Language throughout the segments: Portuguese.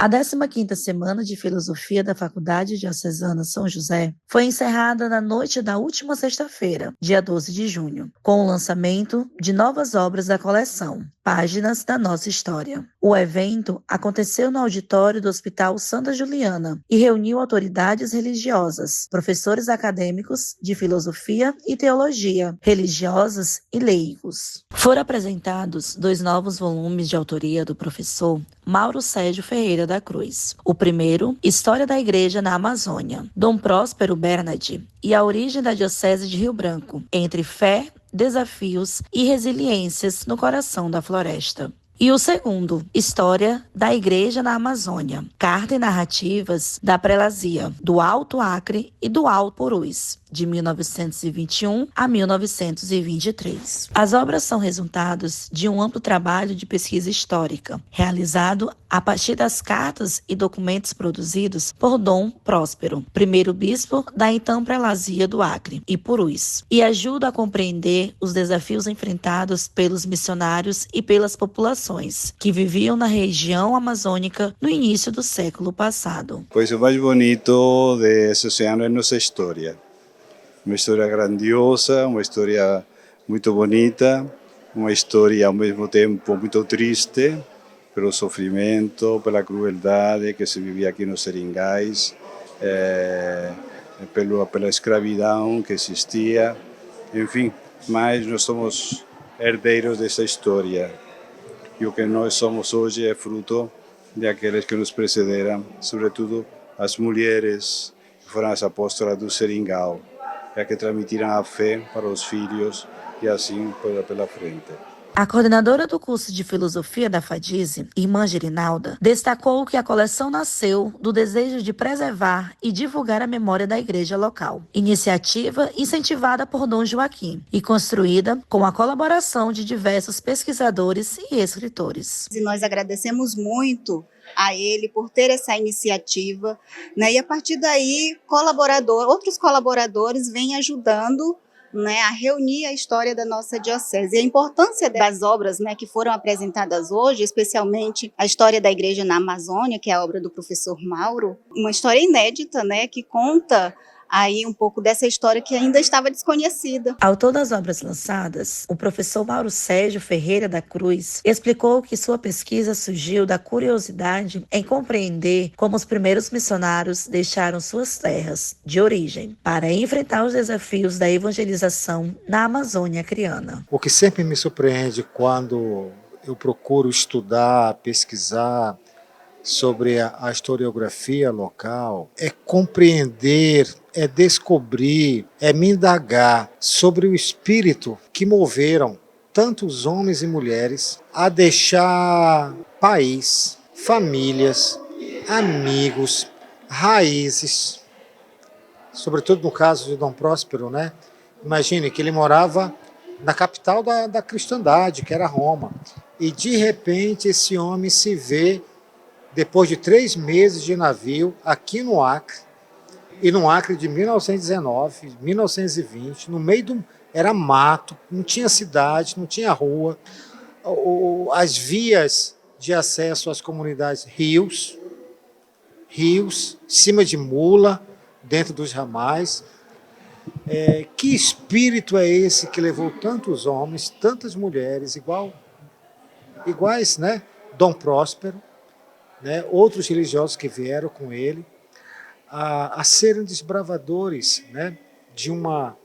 A 15ª Semana de Filosofia da Faculdade Diocesana São José foi encerrada na noite da última sexta-feira, dia 12 de junho, com o lançamento de novas obras da coleção, Páginas da Nossa História. O evento aconteceu no auditório do Hospital Santa Juliana e reuniu autoridades religiosas, professores acadêmicos de filosofia e teologia, religiosas e leigos. Foram apresentados 2 novos volumes de autoria do professor Mauro Sérgio Ferreira da Cruz. O primeiro, História da Igreja na Amazônia, Dom Próspero Bernardi e a origem da Diocese de Rio Branco, entre fé, desafios e resiliências no coração da floresta. E o segundo, História da Igreja na Amazônia, Carta e Narrativas da Prelazia, do Alto Acre e do Alto Purus, de 1921 a 1923. As obras são resultados de um amplo trabalho de pesquisa histórica, realizado a partir das cartas e documentos produzidos por Dom Próspero, primeiro bispo da então Prelazia do Acre e Purus, e ajuda a compreender os desafios enfrentados pelos missionários e pelas populações que viviam na região amazônica no início do século passado. Pois o mais bonito desse oceano é nossa história. Uma história grandiosa, uma história muito bonita, uma história ao mesmo tempo muito triste, pelo sofrimento, pela crueldade que se vivia aqui nos Seringais, pela escravidão que existia, enfim, mas nós somos herdeiros dessa história. E o que nós somos hoje é fruto daqueles que nos precederam, sobretudo as mulheres que foram as apóstolas do Seringal, que transmitiram a fé para os filhos e assim pela frente. A coordenadora do curso de Filosofia da FADISE, irmã Gerinalda, destacou que a coleção nasceu do desejo de preservar e divulgar a memória da igreja local. Iniciativa incentivada por Dom Joaquim e construída com a colaboração de diversos pesquisadores e escritores. E nós agradecemos muito a ele por ter essa iniciativa, né? E a partir daí, outros colaboradores vêm ajudando, né, a reunir a história da nossa diocese. E a importância das obras, né, que foram apresentadas hoje, especialmente a história da igreja na Amazônia, que é a obra do professor Mauro, uma história inédita, né, que conta aí um pouco dessa história que ainda estava desconhecida. Autor das obras lançadas, o professor Mauro Sérgio Ferreira da Cruz explicou que sua pesquisa surgiu da curiosidade em compreender como os primeiros missionários deixaram suas terras de origem para enfrentar os desafios da evangelização na Amazônia acreana. O que sempre me surpreende quando eu procuro estudar, pesquisar sobre a historiografia local é compreender, é descobrir, é me indagar sobre o espírito que moveram tantos homens e mulheres a deixar país, famílias, amigos, raízes, sobretudo no caso de Dom Próspero, né? Imagine que ele morava na capital da cristandade, que era Roma, e de repente esse homem se vê depois de 3 meses de navio aqui no Acre, e no Acre de 1919, 1920, no meio era mato, não tinha cidade, não tinha rua, as vias de acesso às comunidades, rios, em cima de mula, dentro dos ramais. Que espírito é esse que levou tantos homens, tantas mulheres, iguais, né? Dom Próspero, né, outros religiosos que vieram com ele, a serem desbravadores, né, de uma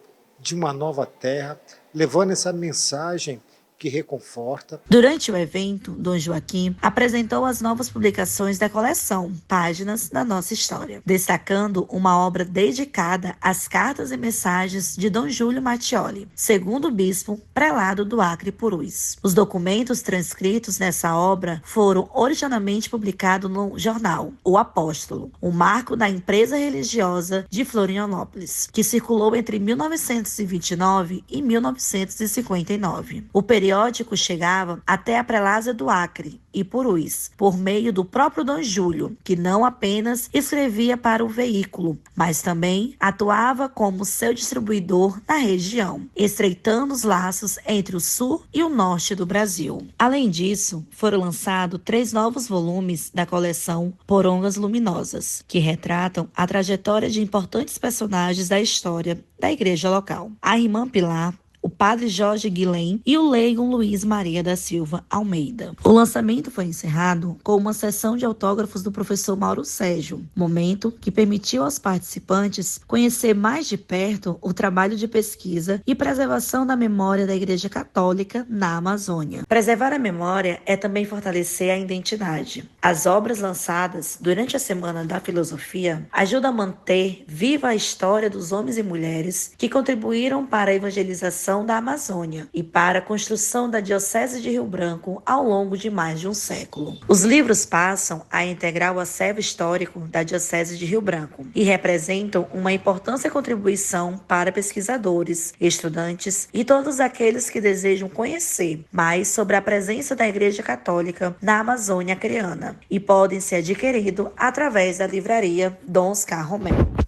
nova terra, levando essa mensagem que reconforta. Durante o evento, Dom Joaquim apresentou as novas publicações da coleção Páginas da Nossa História, destacando uma obra dedicada às cartas e mensagens de Dom Júlio Mattioli, segundo bispo prelado do Acre Purus. Os documentos transcritos nessa obra foram originalmente publicados no jornal O Apóstolo, um marco da empresa religiosa de Florianópolis, que circulou entre 1929 e 1959. O período periódico chegava até a Prelásia do Acre e Purus, por meio do próprio Dom Júlio, que não apenas escrevia para o veículo, mas também atuava como seu distribuidor na região, estreitando os laços entre o sul e o norte do Brasil. Além disso, foram lançados 3 novos volumes da coleção Porongas Luminosas, que retratam a trajetória de importantes personagens da história da igreja local. A irmã Pilar, o padre Jorge Guilhem e o leigo Luiz Maria da Silva Almeida. O lançamento foi encerrado com uma sessão de autógrafos do professor Mauro Sérgio, momento que permitiu aos participantes conhecer mais de perto o trabalho de pesquisa e preservação da memória da Igreja Católica na Amazônia. Preservar a memória é também fortalecer a identidade. As obras lançadas durante a Semana da Filosofia ajudam a manter viva a história dos homens e mulheres que contribuíram para a evangelização da Amazônia e para a construção da Diocese de Rio Branco ao longo de mais de um século. Os livros passam a integrar o acervo histórico da Diocese de Rio Branco e representam uma importante contribuição para pesquisadores, estudantes e todos aqueles que desejam conhecer mais sobre a presença da Igreja Católica na Amazônia acreana e podem ser adquiridos através da livraria Dom Oscar Romero.